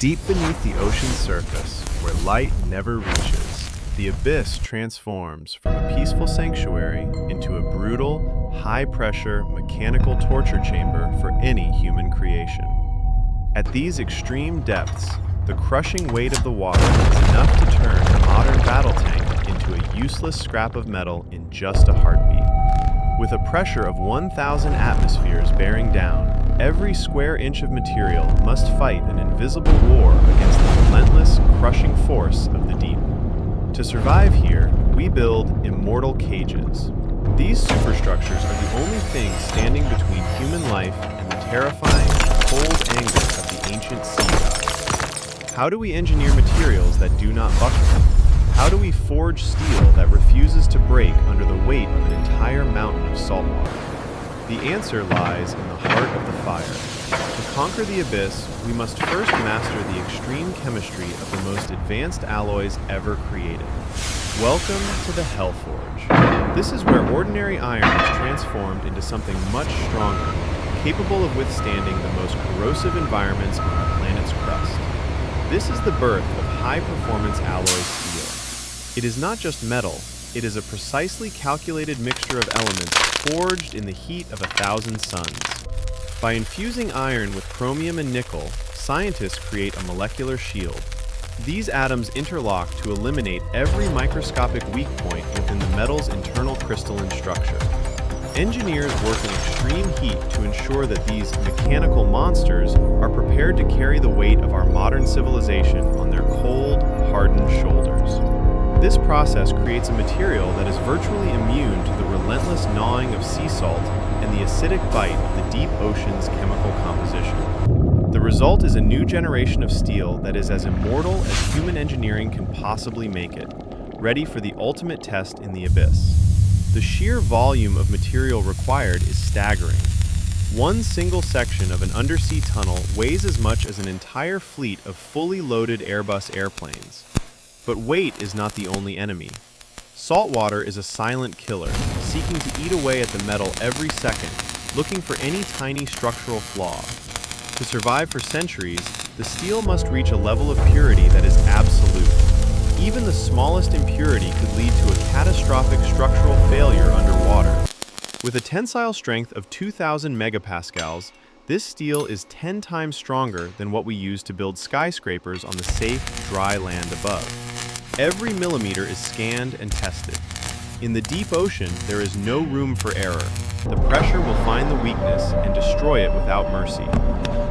Deep beneath the ocean's surface, where light never reaches, the abyss transforms from a peaceful sanctuary into a brutal, high-pressure, mechanical torture chamber for any human creation. At these extreme depths, the crushing weight of the water is enough to turn a modern battle tank into a useless scrap of metal in just a heartbeat. With a pressure of 1,000 atmospheres bearing down, every square inch of material must fight an invisible war against the relentless, crushing force of the deep. To survive here, we build immortal cages. These superstructures are the only thing standing between human life and the terrifying, cold anger of the ancient sea gods. How do we engineer materials that do not buckle? How do we forge steel that refuses to break under the weight of an entire mountain of salt water? The answer lies in the heart of the fire. To conquer the abyss, we must first master the extreme chemistry of the most advanced alloys ever created. Welcome to the Hellforge. This is where ordinary iron is transformed into something much stronger, capable of withstanding the most corrosive environments on our planet's crust. This is the birth of high-performance alloy steel. It is not just metal, it is a precisely calculated mixture of elements forged in the heat of 1,000 suns. By infusing iron with chromium and nickel, scientists create a molecular shield. These atoms interlock to eliminate every microscopic weak point within the metal's internal crystalline structure. Engineers work in extreme heat to ensure that these mechanical monsters are prepared to carry the weight of our modern civilization on their cold, hardened shoulders. This process creates a material that is virtually immune to the relentless gnawing of sea salt and the acidic bite of the deep ocean's chemical composition. The result is a new generation of steel that is as immortal as human engineering can possibly make it, ready for the ultimate test in the abyss. The sheer volume of material required is staggering. One single section of an undersea tunnel weighs as much as an entire fleet of fully loaded Airbus airplanes. But weight is not the only enemy. Salt water is a silent killer, seeking to eat away at the metal every second, looking for any tiny structural flaw. To survive for centuries, the steel must reach a level of purity that is absolute. Even the smallest impurity could lead to a catastrophic structural failure underwater. With a tensile strength of 2,000 megapascals, this steel is 10 times stronger than what we use to build skyscrapers on the safe, dry land above. Every millimeter is scanned and tested. In the deep ocean, there is no room for error. The pressure will find the weakness and destroy it without mercy.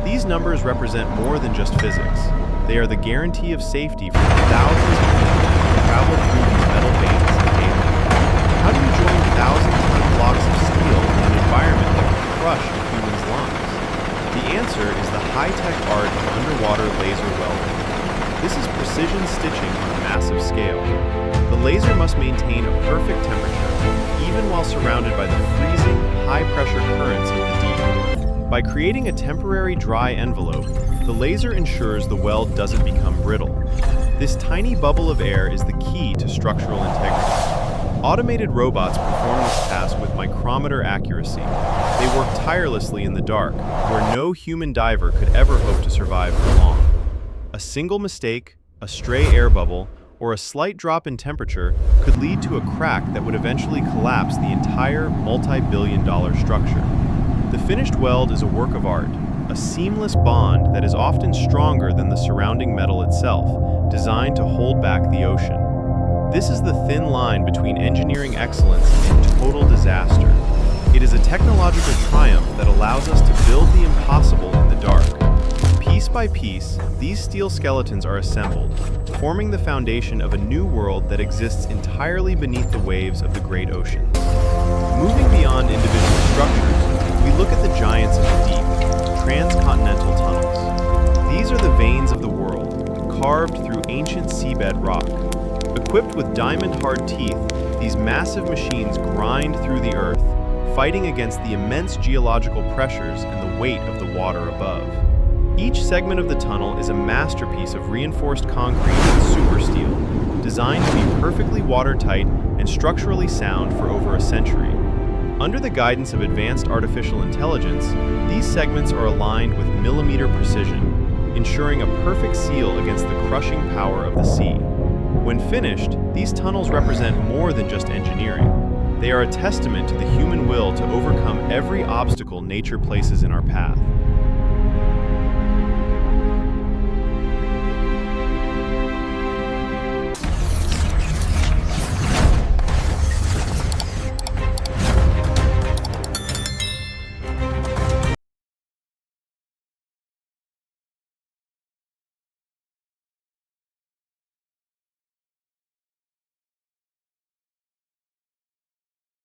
These numbers represent more than just physics. They are the guarantee of safety for the thousands of people who travel through these metal veins daily. How do you join 1,000-ton blocks of steel in an environment that can crush a human's lungs? The answer is the high-tech art of underwater laser welding. This is precision stitching on a massive scale. The laser must maintain a perfect temperature, even while surrounded by the freezing, high-pressure currents of the deep. By creating a temporary dry envelope, the laser ensures the weld doesn't become brittle. This tiny bubble of air is the key to structural integrity. Automated robots perform this task with micrometer accuracy. They work tirelessly in the dark, where no human diver could ever hope to survive for long. A single mistake, a stray air bubble, or a slight drop in temperature could lead to a crack that would eventually collapse the entire multi-billion-dollar structure. The finished weld is a work of art, a seamless bond that is often stronger than the surrounding metal itself, designed to hold back the ocean. This is the thin line between engineering excellence and total disaster. It is a technological triumph that allows us to build the impossible in the dark. Piece by piece, these steel skeletons are assembled, forming the foundation of a new world that exists entirely beneath the waves of the great oceans. Moving beyond individual structures, we look at the giants of the deep, transcontinental tunnels. These are the veins of the world, carved through ancient seabed rock. Equipped with diamond-hard teeth, these massive machines grind through the earth, fighting against the immense geological pressures and the weight of the water above. Each segment of the tunnel is a masterpiece of reinforced concrete and super steel, designed to be perfectly watertight and structurally sound for over a century. Under the guidance of advanced artificial intelligence, these segments are aligned with millimeter precision. ensuring a perfect seal against the crushing power of the sea. When finished, these tunnels represent more than just engineering. They are a testament to the human will to overcome every obstacle nature places in our path.